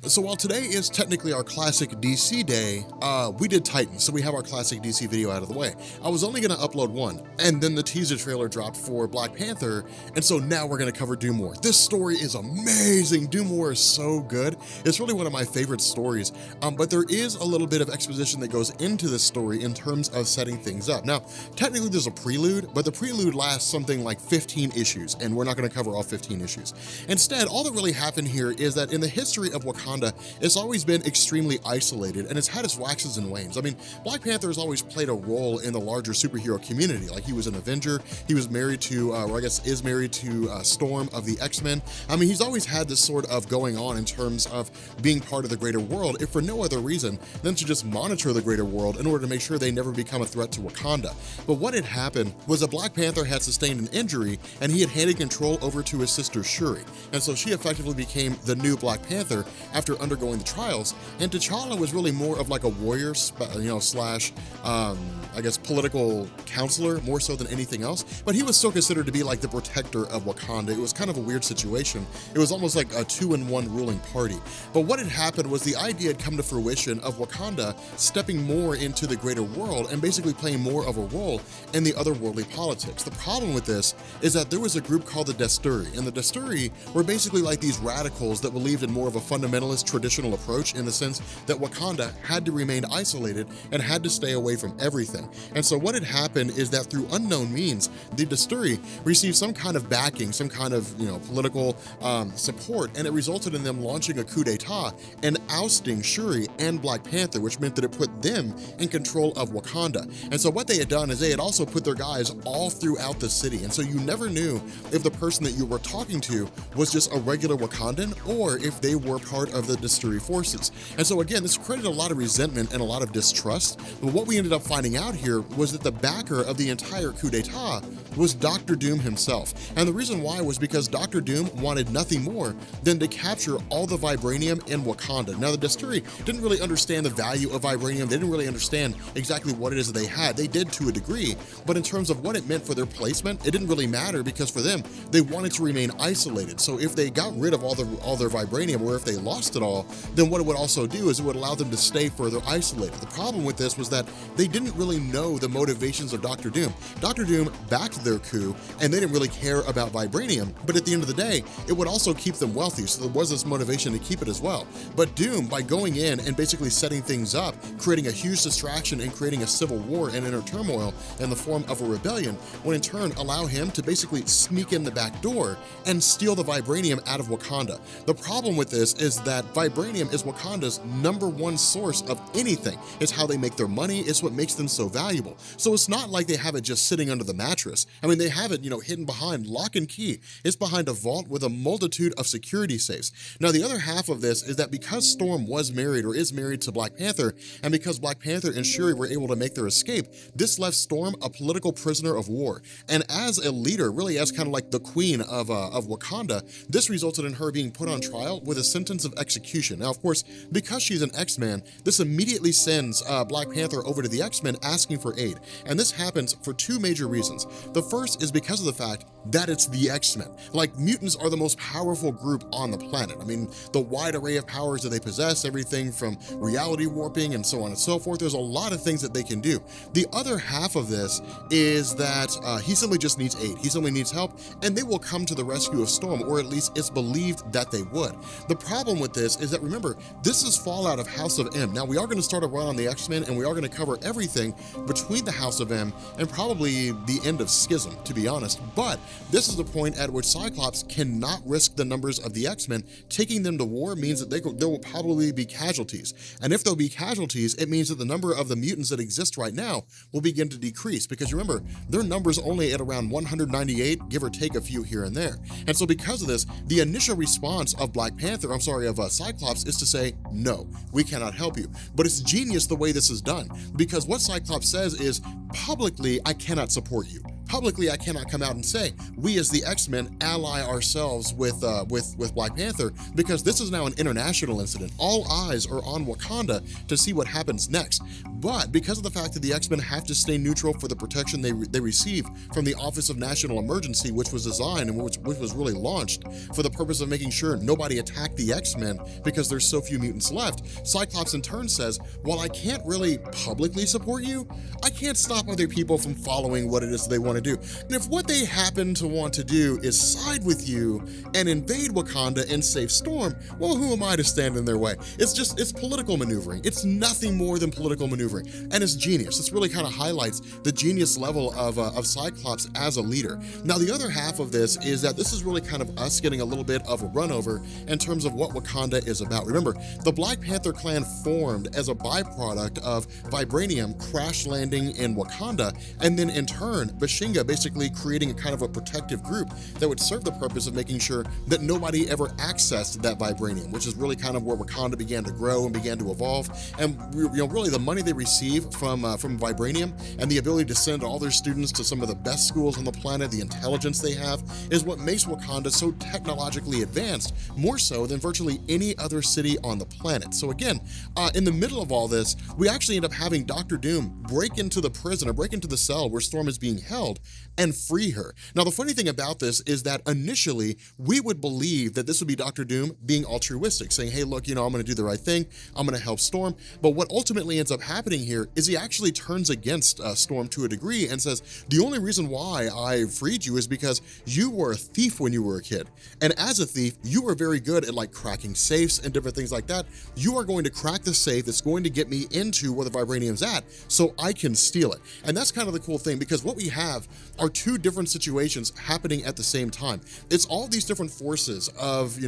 So while today is technically our classic DC day, we did Titans, so we have our classic DC video out of the way. I was only gonna upload one, and then the teaser trailer dropped for Black Panther, and so now we're gonna cover Doomwar. This story is amazing. Doomwar is so good. It's really one of my favorite stories, but there is a little bit of exposition that goes into this story in terms of setting things up. Now, technically there's a prelude, but the prelude lasts something like 15 issues, and we're not gonna cover all 15 issues. Instead, all that really happened here is that in the history of Wakanda, it's always been extremely isolated, and it's had its waxes and wanes. I mean, Black Panther has always played a role in the larger superhero community. Like, he was an Avenger, he was married to, or I guess is married to Storm of the X-Men. I mean, he's always had this sort of going on in terms of being part of the greater world, if for no other reason than to just monitor the greater world in order to make sure they never become a threat to Wakanda. But what had happened was that Black Panther had sustained an injury, and he had handed control over to his sister Shuri. And so she effectively became the new Black Panther after undergoing the trials, and T'Challa was really more of like a warrior, slash, I guess, political counselor, more so than anything else, but he was still considered to be like the protector of Wakanda. It was kind of a weird situation. It was almost like a 2-in-1 ruling party. But what had happened was the idea had come to fruition of Wakanda stepping more into the greater world and basically playing more of a role in the otherworldly politics. The problem with this is that there was a group called the Desturi, and the Desturi were basically like these radicals that believed in more of a fundamentalist traditional approach, in the sense that Wakanda had to remain isolated and had to stay away from everything. And so what had happened is that through unknown means, the Desturi received some kind of backing, some kind of, political support, and it resulted in them launching a coup d'etat and ousting Shuri and Black Panther, which meant that it put them in control of Wakanda. And so what they had done is they had also put their guys all throughout the city, and so you never knew if the person that you were talking to was just a regular Wakandan or if they were part of the Desturi forces. And so again, this created a lot of resentment and a lot of distrust, but what we ended up finding out here was that the backer of the entire coup d'etat was Dr. Doom himself. And the reason why was because Dr. Doom wanted nothing more than to capture all the Vibranium in Wakanda. Now, the Desturi didn't really understand the value of Vibranium. They didn't really understand exactly what it is that they had. They did to a degree, but in terms of what it meant for their placement, it didn't really matter, because for them, they wanted to remain isolated. So if they got rid of all their Vibranium, or if they lost it all, then what it would also do is it would allow them to stay further isolated. The problem with this was that they didn't really know the motivations of Dr. Doom. Dr. Doom backed their coup, and they didn't really care about Vibranium, but at the end of the day, it would also keep them wealthy, so there was this motivation to keep it as well. But Doom, by going in and basically setting things up, creating a huge distraction and creating a civil war and inner turmoil in the form of a rebellion, would in turn allow him to basically sneak in the back door and steal the Vibranium out of Wakanda. The problem with this is that Vibranium is Wakanda's #1 source of anything. It's how they make their money, it's what makes them so valuable. So it's not like they have it just sitting under the mattress. I mean, they have it, hidden behind lock and key. It's behind a vault with a multitude of security safes. Now, the other half of this is that because Storm was married, or is married, to Black Panther, and because Black Panther and Shuri were able to make their escape, this left Storm a political prisoner of war. And as a leader, really as kind of like the queen of Wakanda, this resulted in her being put on trial with a sentence of execution. Now, of course, because she's an X-Man, this immediately sends Black Panther over to the X-Men asking for aid. And this happens for two major reasons. The first is because of the fact that it's the X-Men. Like, mutants are the most powerful group on the planet. I mean, the wide array of powers that they possess, everything from reality warping and so on and so forth, there's a lot of things that they can do. The other half of this is that he simply just needs aid. He simply needs help, and they will come to the rescue of Storm, or at least it's believed that they would. The problem with this is that, remember, this is fallout of House of M. Now, we are going to start a run on the X-Men, and we are going to cover everything between the House of M and probably the end of Schism, to be honest. But this is the point at which Cyclops cannot risk the numbers of the X-Men. Taking them to war means that there will probably be casualties. And if there'll be casualties, it means that the number of the mutants that exist right now will begin to decrease. Because remember, their number's only at around 198, give or take a few here and there. And so because of this, the initial response of Cyclops is to say, no, we cannot help you. But it's genius the way this is done, because what Cyclops says is, publicly, I cannot support you. publicly I cannot come out and say, we as the X-Men ally ourselves with Black Panther, because this is now an international incident. All eyes are on Wakanda to see what happens next. But because of the fact that the X-Men have to stay neutral for the protection they receive from the Office of National Emergency, which was designed and which was really launched for the purpose of making sure nobody attacked the X-Men because there's so few mutants left, Cyclops in turn says, while I can't really publicly support you, I can't stop other people from following what it is they want to do. And if what they happen to want to do is side with you and invade Wakanda and save Storm, well, who am I to stand in their way? It's political maneuvering. It's nothing more than political maneuvering. And it's genius. This really kind of highlights the genius level of Cyclops as a leader. Now, the other half of this is that this is really kind of us getting a little bit of a run over in terms of what Wakanda is about. Remember, the Black Panther clan formed as a byproduct of Vibranium crash landing in Wakanda, and then in turn, Bashinga basically creating a kind of a protective group that would serve the purpose of making sure that nobody ever accessed that Vibranium, which is really kind of where Wakanda began to grow and began to evolve. And really the money they receive from Vibranium and the ability to send all their students to some of the best schools on the planet, the intelligence they have, is what makes Wakanda so technologically advanced, more so than virtually any other city on the planet. So again, in the middle of all this, we actually end up having Dr. Doom break into the prison or break into the cell where Storm is being held and free her. Now, the funny thing about this is that initially we would believe that this would be Dr. Doom being altruistic, saying, hey, look, I'm gonna do the right thing, I'm gonna help Storm. But what ultimately ends up happening here is he actually turns against Storm to a degree and says, the only reason why I freed you is because you were a thief when you were a kid. And as a thief, you were very good at like cracking safes and different things like that. You are going to crack the safe that's going to get me into where the Vibranium's at so I can steal it. And that's kind of the cool thing, because what we have are two different situations happening at the same time. It's all these different forces of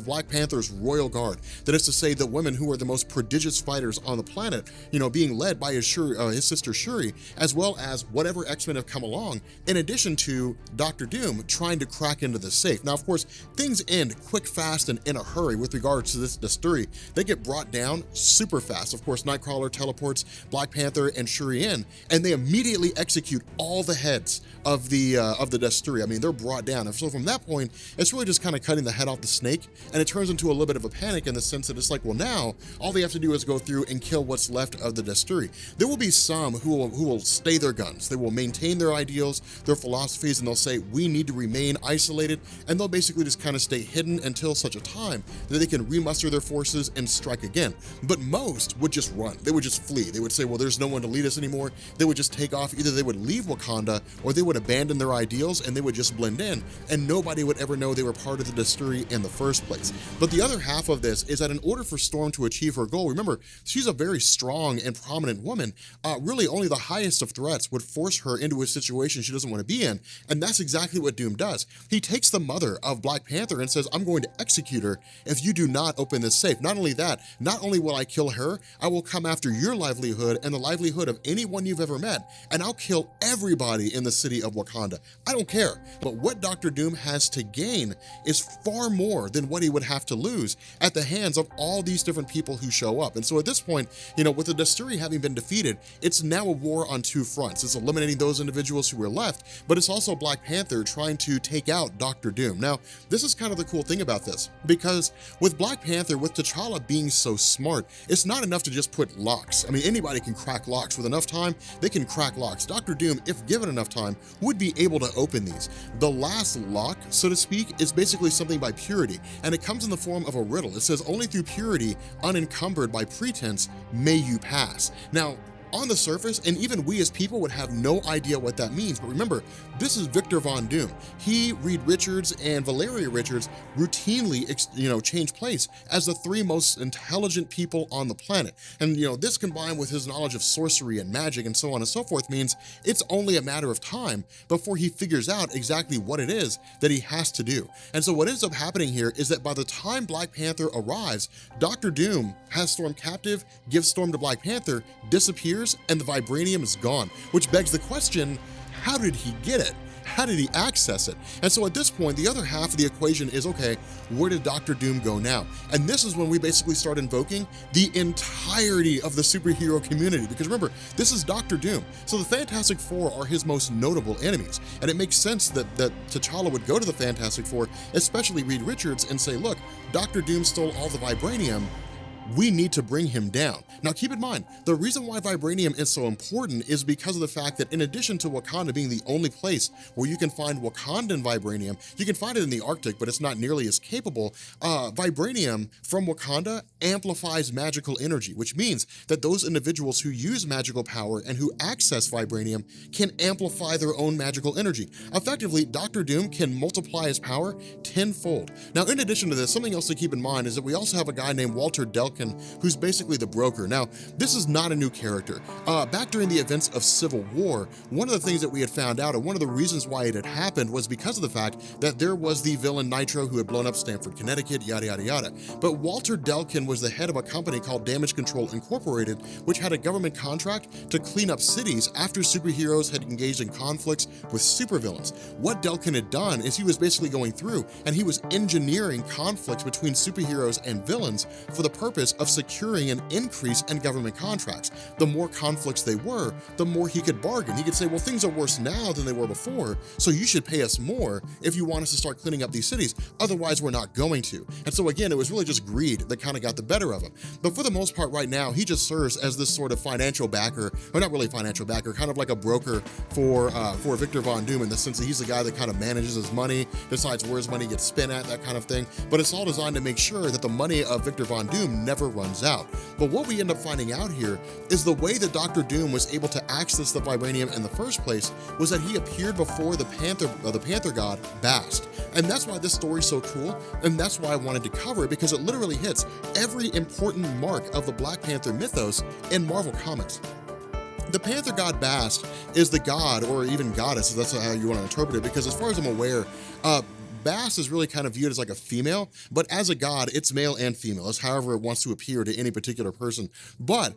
Black Panther's royal guard. That is to say, the women who are the most prodigious fighters on the planet, being led by his sister Shuri, as well as whatever X-Men have come along, in addition to Dr. Doom trying to crack into the safe. Now, of course, things end quick, fast, and in a hurry with regards to this story. They get brought down super fast. Of course, Nightcrawler teleports Black Panther and Shuri in, and they immediately execute all the heads of the Desturi. I mean, they're brought down. And so from that point, it's really just kind of cutting the head off the snake, and it turns into a little bit of a panic in the sense that it's like, well, now all they have to do is go through and kill what's left of the Desturi. There will be some who will stay their guns. They will maintain their ideals, their philosophies, and they'll say, we need to remain isolated, and they'll basically just kind of stay hidden until such a time that they can remuster their forces and strike again. But most would just run. They would just flee. They would say, well, there's no one to lead us anymore. They would just take off. Either they would leave Wakanda, or they would abandon their ideals and they would just blend in, and nobody would ever know they were part of the Desturi in the first place. But the other half of this is that in order for Storm to achieve her goal, remember, she's a very strong and prominent woman. Really, only the highest of threats would force her into a situation she doesn't want to be in, and that's exactly what Doom does. He takes the mother of Black Panther and says, I'm going to execute her if you do not open this safe. Not only that, not only will I kill her, I will come after your livelihood and the livelihood of anyone you've ever met, and I'll kill everybody in the city of Wakanda. I don't care. But what Dr. Doom has to gain is far more than what he would have to lose at the hands of all these different people who show up. And so at this point, with the Desturi having been defeated, it's now a war on two fronts. It's eliminating those individuals who were left, but it's also Black Panther trying to take out Dr. Doom. Now, this is kind of the cool thing about this, because with Black Panther, with T'Challa being so smart, it's not enough to just put locks. I mean, anybody can crack locks. With enough time, they can crack locks. Dr. Doom, if given enough time, would be able to open these. The last lock, so to speak, is basically something by purity, and it comes in the form of a riddle. It says, only through purity, unencumbered by pretense, may you pass. Now, on the surface, and even we as people would have no idea what that means. But remember, this is Victor Von Doom. He, Reed Richards, and Valeria Richards routinely, change place as the three most intelligent people on the planet. And, this combined with his knowledge of sorcery and magic and so on and so forth means it's only a matter of time before he figures out exactly what it is that he has to do. And so what ends up happening here is that by the time Black Panther arrives, Dr. Doom has Storm captive, gives Storm to Black Panther, disappears, and the Vibranium is gone, which begs the question, how did he get it? how did he access it? And so at this point, the other half of the equation is, okay, where did Dr. Doom go now? And this is when we basically start invoking the entirety of the superhero community, because remember, this is Dr. Doom. So the Fantastic Four are his most notable enemies, and it makes sense that T'Challa would go to the Fantastic Four, especially Reed Richards, and say, look, Dr. Doom stole all the Vibranium, we need to bring him down. Now keep in mind, the reason why Vibranium is so important is because of the fact that in addition to Wakanda being the only place where you can find Wakandan Vibranium, you can find it in the Arctic, but it's not nearly as capable. Vibranium from Wakanda amplifies magical energy, which means that those individuals who use magical power and who access Vibranium can amplify their own magical energy. Effectively, Dr. Doom can multiply his power tenfold. Now, in addition to this, something else to keep in mind is that we also have a guy named Walter Delkin, who's basically the broker. Now, this is not a new character. Back during the events of Civil War, one of the things that we had found out, and one of the reasons why it had happened, was because of the fact that there was the villain Nitro who had blown up Stamford, Connecticut, yada, yada, yada. But Walter Delkin was the head of a company called Damage Control Incorporated, which had a government contract to clean up cities after superheroes had engaged in conflicts with supervillains. What Delkin had done is he was basically going through and he was engineering conflicts between superheroes and villains for the purpose of securing an increase in government contracts. The more conflicts they were, the more he could bargain. He could say, well, things are worse now than they were before, so you should pay us more if you want us to start cleaning up these cities. Otherwise, we're not going to. And so again, it was really just greed that kind of got the better of him. But for the most part right now, he just serves as this sort of financial backer, or not really financial backer, kind of like a broker for Victor Von Doom, in the sense that he's the guy that kind of manages his money, decides where his money gets spent at, that kind of thing. But it's all designed to make sure that the money of Victor Von Doom never runs out. But what we end up finding out here is the way that Dr. Doom was able to access the Vibranium in the first place was that he appeared before the Panther god, Bast. And that's why this story's so cool, and that's why I wanted to cover it, because it literally hits every important mark of the Black Panther mythos in Marvel Comics. The Panther god Bast is the god, or even goddess, if that's how you want to interpret it, because as far as I'm aware, Bast is really kind of viewed as like a female, but as a god, it's male and female. It's however it wants to appear to any particular person. But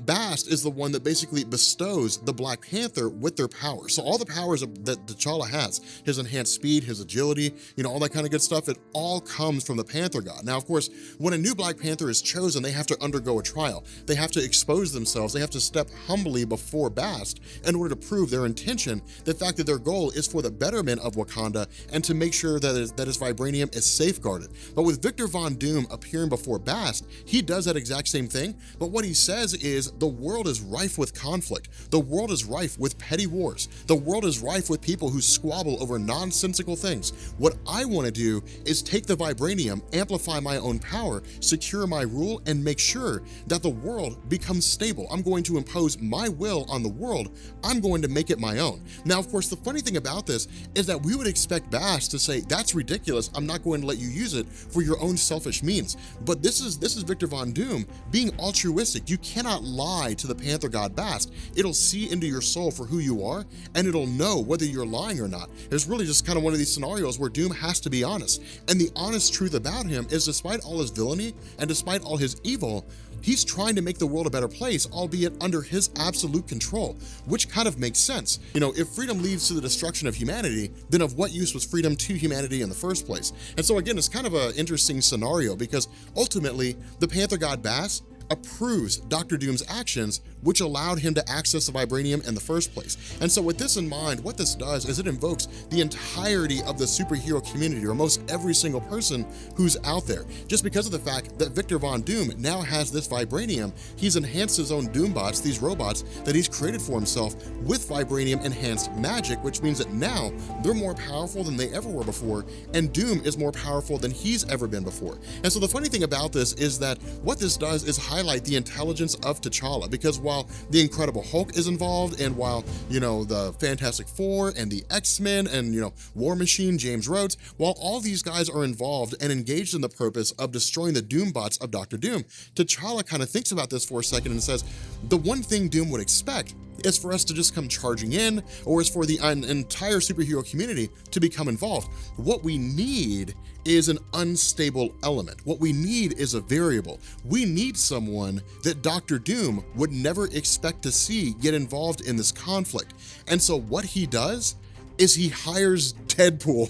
Bast is the one that basically bestows the Black Panther with their power. So all the powers that T'Challa has, his enhanced speed, his agility, you know, all that kind of good stuff, it all comes from the Panther god. Now, of course, when a new Black Panther is chosen, they have to undergo a trial. They have to expose themselves. They have to step humbly before Bast in order to prove their intention, the fact that their goal is for the betterment of Wakanda and to make sure that his Vibranium is safeguarded. But with Victor Von Doom appearing before Bast, he does that exact same thing, but what he says is the world is rife with conflict. The world is rife with petty wars. The world is rife with people who squabble over nonsensical things. What I want to do is take the Vibranium, amplify my own power, secure my rule, and make sure that the world becomes stable. I'm going to impose my will on the world. I'm going to make it my own. Now, of course, the funny thing about this is that we would expect Bast to say, that's ridiculous, I'm not going to let you use it for your own selfish means. But this is Victor Von Doom being altruistic. You cannot lie to the Panther god Bast. It'll see into your soul for who you are, and it'll know whether you're lying or not. It's really just kind of one of these scenarios where Doom has to be honest. And the honest truth about him is, despite all his villainy and despite all his evil, he's trying to make the world a better place, albeit under his absolute control, which kind of makes sense. You know, if freedom leads to the destruction of humanity, then of what use was freedom to humanity in the first place? And so again, it's kind of an interesting scenario, because ultimately the Panther god Bast approves Dr. Doom's actions, which allowed him to access the Vibranium in the first place. And so with this in mind, what this does is it invokes the entirety of the superhero community, or most every single person who's out there. Just because of the fact that Victor Von Doom now has this Vibranium, he's enhanced his own Doombots, these robots that he's created for himself with Vibranium enhanced magic, which means that now they're more powerful than they ever were before, and Doom is more powerful than he's ever been before. And so the funny thing about this is that what this does is highlight the intelligence of T'Challa, because while the Incredible Hulk is involved, and while, you know, the Fantastic Four and the X-Men and, you know, War Machine, James Rhodes, while all these guys are involved and engaged in the purpose of destroying the Doombots of Dr. Doom, T'Challa kind of thinks about this for a second and says, the one thing Doom would expect is for us to just come charging in, or is for the entire superhero community to become involved. What we need is an unstable element. What we need is a variable. We need someone that Dr. Doom would never expect to see get involved in this conflict. And so what he does is he hires Deadpool.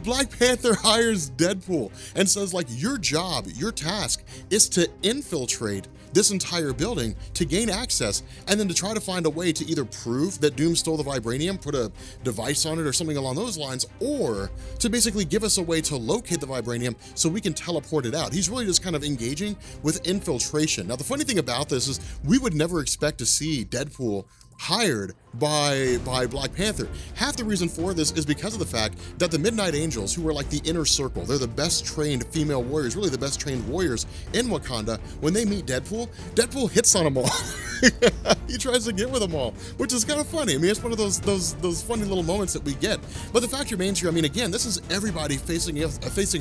Black Panther hires Deadpool and says, like, your job, your task is to infiltrate this entire building to gain access, and then to try to find a way to either prove that Doom stole the Vibranium, put a device on it or something along those lines, or to basically give us a way to locate the Vibranium so we can teleport it out. He's really just kind of engaging with infiltration. Now, the funny thing about this is we would never expect to see Deadpool hired by Black Panther. Half the reason for this is because of the fact that the Midnight Angels, who are like the inner circle, they're the best trained female warriors, really the best trained warriors in Wakanda. When they meet Deadpool, Deadpool hits on them all. He tries to get with them all, which is kind of funny. I mean, it's one of those funny little moments that we get. But the fact remains here, I mean, again, this is everybody facing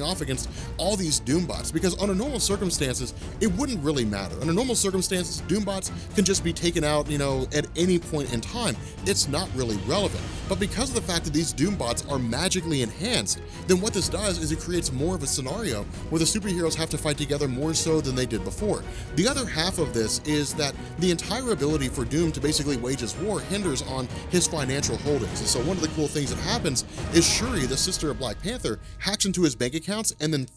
off against all these Doombots, because under normal circumstances, it wouldn't really matter. Under normal circumstances, Doombots can just be taken out, you know, at any point in time. It's not really relevant. But because of the fact that these Doombots are magically enhanced, then what this does is it creates more of a scenario where the superheroes have to fight together more so than they did before. The other half of this is that the entire ability for Doom to basically wage his war hinders on his financial holdings. And so one of the cool things that happens is Shuri, the sister of Black Panther, hacks into his bank accounts and then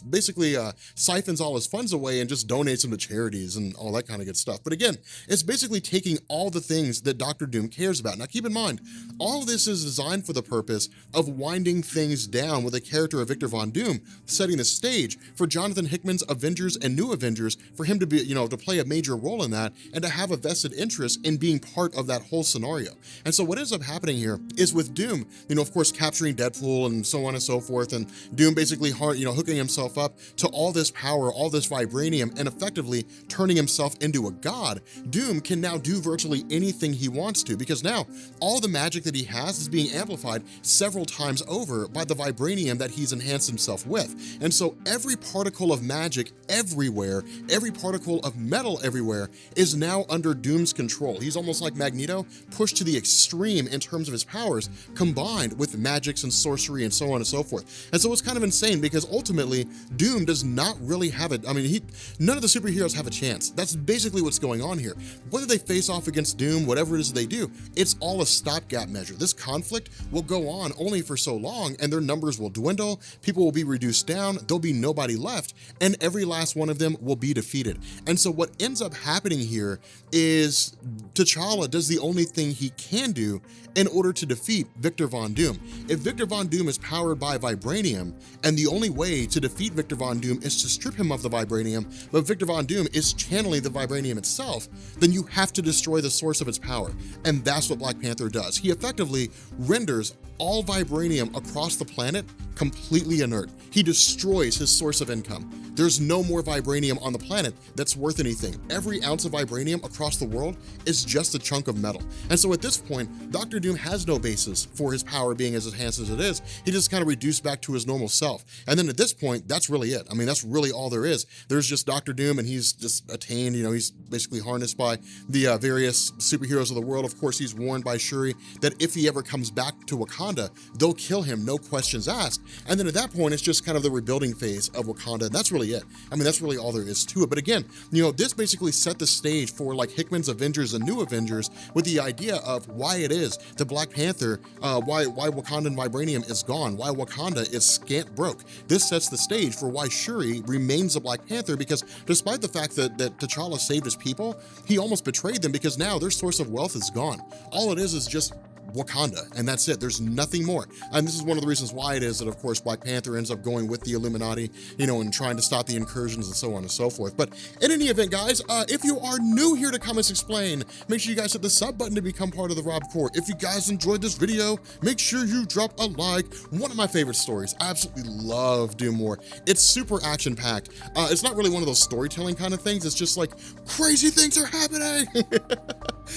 basically siphons all his funds away and just donates them to charities and all that kind of good stuff. But again, it's basically taking all the things that Dr. Doom cares about. Now keep in mind, all of this is designed for the purpose of winding things down with the character of Victor Von Doom, setting the stage for Jonathan Hickman's Avengers and New Avengers, for him to be, you know, to play a major role in that and to have a vested interest in being part of that whole scenario. And so what ends up happening here is with Doom, you know, of course, capturing Deadpool and so on and so forth, and Doom basically, hooking himself up to all this power, all this vibranium, and effectively turning himself into a god. Doom can now do virtually anything he wants to, because now all the magic that he has is being amplified several times over by the vibranium that he's enhanced himself with. And so every particle of magic everywhere, every particle of metal everywhere is now under Doom's control. He's almost like Magneto, pushed to the extreme in terms of his powers, combined with magics and sorcery and so on and so forth. And so it's kind of insane, because ultimately Doom does not really have it. I mean, none of the superheroes have a chance. That's basically what's going on here. Whether they face off against Doom, whatever it is they do, it's all a stopgap measure. This conflict will go on only for so long, and their numbers will dwindle, people will be reduced down, there'll be nobody left, and every last one of them will be defeated. And so what ends up happening here is T'Challa does the only thing he can do in order to defeat Victor Von Doom. If Victor Von Doom is powered by vibranium, and the only way to defeat Victor Von Doom is to strip him of the vibranium, but Victor Von Doom is channeling the vibranium itself, then you have to destroy the source of its power. And that's what Black Panther does. He effectively renders all vibranium across the planet completely inert. He destroys his source of income. There's no more vibranium on the planet that's worth anything. Every ounce of vibranium across the world is just a chunk of metal. And so at this point, Dr. Doom has no basis for his power being as enhanced as it is. He just kind of reduced back to his normal self. And then at this point, that's really it. I mean, that's really all there is. There's just Dr. Doom, and he's just attained, you know, he's basically harnessed by the various superheroes of the world. Of course, he's warned by Shuri that if he ever comes back to Wakanda, they'll kill him, no questions asked. And then at that point, it's just kind of the rebuilding phase of Wakanda. And that's really it. I mean, that's really all there is to it. But again, you know, this basically set the stage for like Hickman's Avengers and New Avengers, with the idea of why it is that Black Panther, why Wakandan vibranium is gone, why Wakanda is scant broke. This sets the stage for why Shuri remains a Black Panther, because despite the fact that T'Challa saved his people, he almost betrayed them, because now their source of wealth is gone. All it is just Wakanda, and that's it. There's nothing more. And this is one of the reasons why it is that, of course, Black Panther ends up going with the Illuminati, you know, and trying to stop the incursions and so on and so forth. But in any event, guys, if you are new here to Comics Explain, make sure you guys hit the sub button to become part of the Rob Corps. If you guys enjoyed this video, make sure you drop a like. One of my favorite stories. I absolutely love Doomwar. It's super action-packed. It's not really one of those storytelling kind of things. It's just like, crazy things are happening.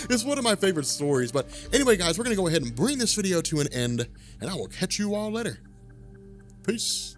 It's one of my favorite stories. But anyway, guys, we're gonna go ahead and bring this video to an end, and I will catch you all later. Peace.